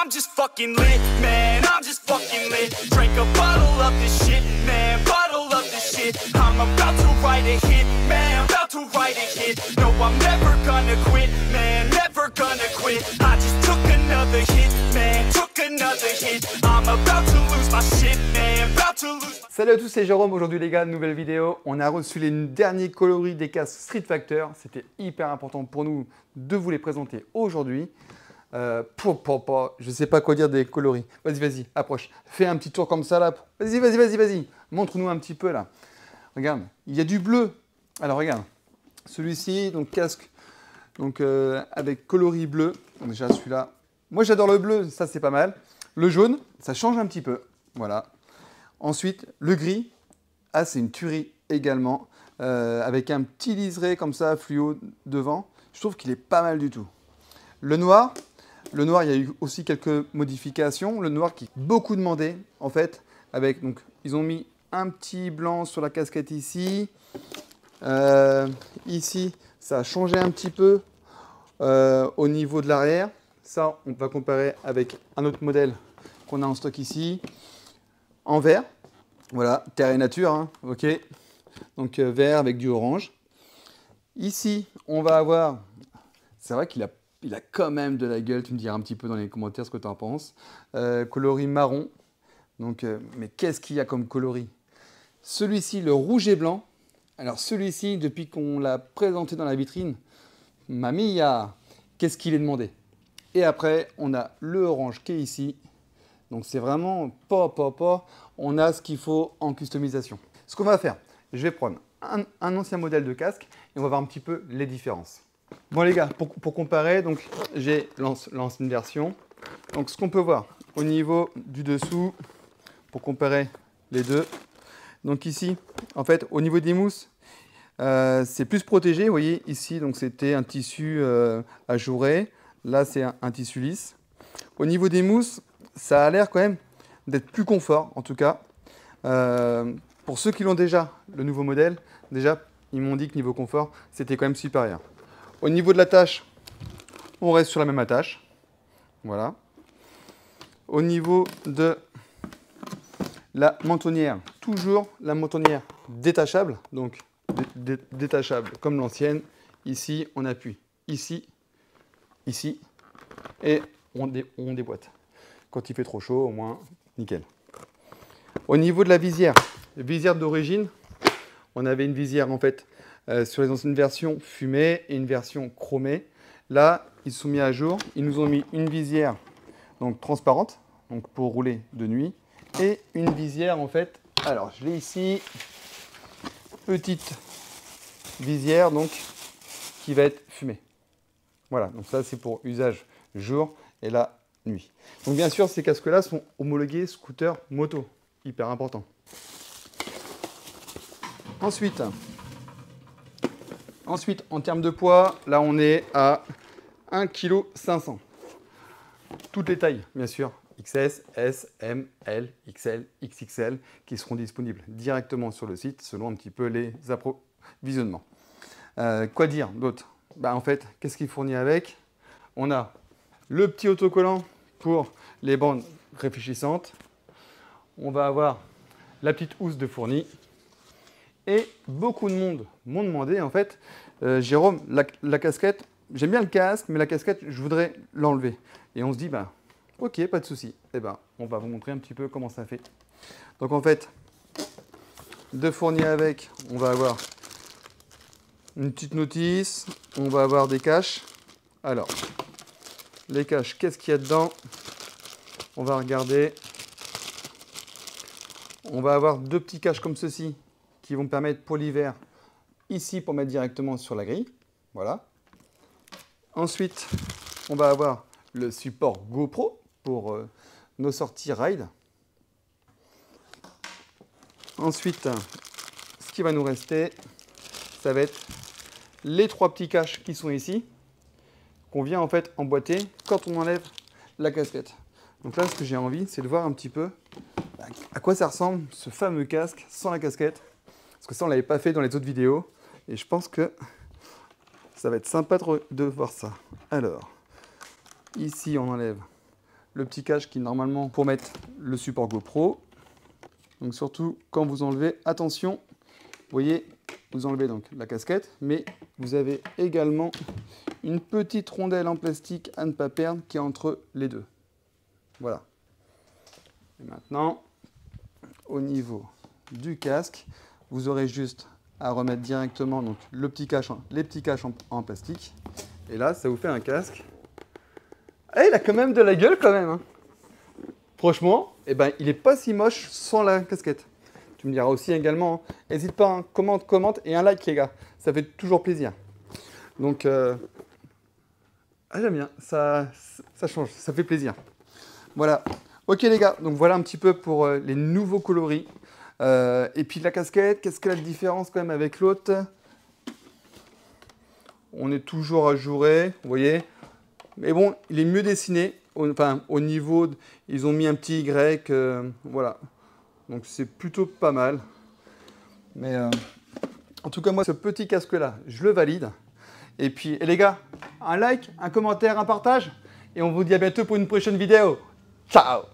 I'm just fucking lit, man, I'm just fucking lit. Drink a bottle of this shit, man, bottle of this shit. I'm about to write a hit, man, about to write a hit. No, I'm never gonna quit, man, never gonna quit. I just took another hit, man, took another hit. I'm about to lose my shit, man, about to lose. Salut à tous, c'est Jérôme. Aujourd'hui les gars, nouvelle vidéo. On a reçu les derniers coloris des casques Street Factor. C'était hyper important pour nous de vous les présenter aujourd'hui. Je sais pas quoi dire des coloris. Vas-y, approche. Fais un petit tour comme ça là. Vas-y. Montre-nous un petit peu là. Regarde, il y a du bleu. Alors regarde, celui-ci, donc casque donc, avec coloris bleu. Donc, déjà celui-là. Moi j'adore le bleu, ça c'est pas mal. Le jaune, ça change un petit peu. Voilà. Ensuite, le gris. Ah, c'est une tuerie également. Avec un petit liseré comme ça, fluo devant. Je trouve qu'il est pas mal du tout. Le noir, il y a eu aussi quelques modifications. Le noir qui est beaucoup demandé, en fait. Avec, donc, ils ont mis un petit blanc sur la casquette ici. Ici, ça a changé un petit peu au niveau de l'arrière. Ça, on va comparer avec un autre modèle qu'on a en stock ici. En vert. Voilà, terre et nature, hein, ok. Donc vert avec du orange. Ici, on va avoir... C'est vrai qu'il a quand même de la gueule, tu me diras un petit peu dans les commentaires ce que tu en penses. Coloris marron. Donc, mais qu'est-ce qu'il y a comme coloris? Celui-ci, le rouge et blanc. Alors celui-ci, depuis qu'on l'a présenté dans la vitrine, mamie, qu'est-ce qu'il est demandé? Et après, on a le orange qui est ici. Donc c'est vraiment pas. On a ce qu'il faut en customisation. Ce qu'on va faire, je vais prendre un ancien modèle de casque et on va voir un petit peu les différences. Bon les gars, pour comparer, donc j'ai l'ancienne version. Donc ce qu'on peut voir au niveau du dessous, pour comparer les deux. Donc ici, en fait, au niveau des mousses, c'est plus protégé. Vous voyez ici, donc c'était un tissu ajouré. Là, c'est un tissu lisse. Au niveau des mousses, ça a l'air quand même d'être plus confort, en tout cas. Pour ceux qui l'ont déjà, le nouveau modèle, déjà, ils m'ont dit que niveau confort, c'était quand même supérieur. Au niveau de l'attache, on reste sur la même attache. Voilà. Au niveau de la mentonnière, toujours la mentonnière détachable. Donc, détachable comme l'ancienne. Ici, on appuie. Ici. Et on déboîte. Quand il fait trop chaud, au moins, nickel. Au niveau de la visière d'origine, on avait une visière en fait sur les anciennes versions fumée et une version chromée. Là, ils se sont mis à jour. Ils nous ont mis une visière donc transparente, donc pour rouler de nuit, et une visière en fait. Alors, je l'ai ici, petite visière donc qui va être fumée. Voilà, donc ça c'est pour usage jour et là nuit. Donc bien sûr, ces casques-là sont homologués scooter moto, hyper important. Ensuite, en termes de poids, là on est à 1,5 kg. Toutes les tailles, bien sûr, XS, S, M, L, XL, XXL, qui seront disponibles directement sur le site selon un petit peu les approvisionnements. Quoi dire d'autre? En fait, qu'est-ce qu'il fournit avec? On a le petit autocollant pour les bandes réfléchissantes. On va avoir la petite housse de fourni. Et beaucoup de monde m'ont demandé, en fait, Jérôme, la casquette, j'aime bien le casque, mais la casquette, je voudrais l'enlever. Et on se dit, ok, pas de souci. Eh on va vous montrer un petit peu comment ça fait. Donc en fait, de fourni avec, on va avoir une petite notice, on va avoir des caches. Alors, les caches, qu'est-ce qu'il y a dedans? On va regarder. On va avoir deux petits caches comme ceci qui vont permettre pour l'hiver, ici pour mettre directement sur la grille. Voilà. Ensuite, on va avoir le support GoPro pour nos sorties ride. Ensuite, ce qui va nous rester, ça va être les trois petits caches qui sont ici, qu'on vient en fait emboîter quand on enlève la casquette. Donc là, ce que j'ai envie, c'est de voir un petit peu à quoi ça ressemble ce fameux casque sans la casquette. Parce que ça, on ne l'avait pas fait dans les autres vidéos. Et je pense que ça va être sympa de voir ça. Alors, ici, on enlève le petit cache qui est normalement pour mettre le support GoPro. Donc surtout quand vous enlevez, attention, vous voyez, vous enlevez donc la casquette, mais vous avez également une petite rondelle en plastique à ne pas perdre qui est entre les deux. Voilà. Et maintenant, au niveau du casque, vous aurez juste à remettre directement donc, les petits caches en plastique. Et là, ça vous fait un casque. Et il a quand même de la gueule quand même. Hein. Franchement, eh ben, il n'est pas si moche sans la casquette. Tu me diras aussi également, n'hésite pas, hein, commente et un like les gars. Ça fait toujours plaisir. Donc, j'aime bien, ça change, ça fait plaisir. Voilà. Ok les gars, donc voilà un petit peu pour les nouveaux coloris. Et puis la casquette, qu'est-ce qu'elle a de différence quand même avec l'autre? On est toujours ajouré, vous voyez. Mais bon, il est mieux dessiné. Enfin, au niveau, ils ont mis un petit Y, voilà. Donc c'est plutôt pas mal. Mais en tout cas, moi, ce petit casque-là, je le valide. Et puis, les gars, un like, un commentaire, un partage. Et on vous dit à bientôt pour une prochaine vidéo. Ciao!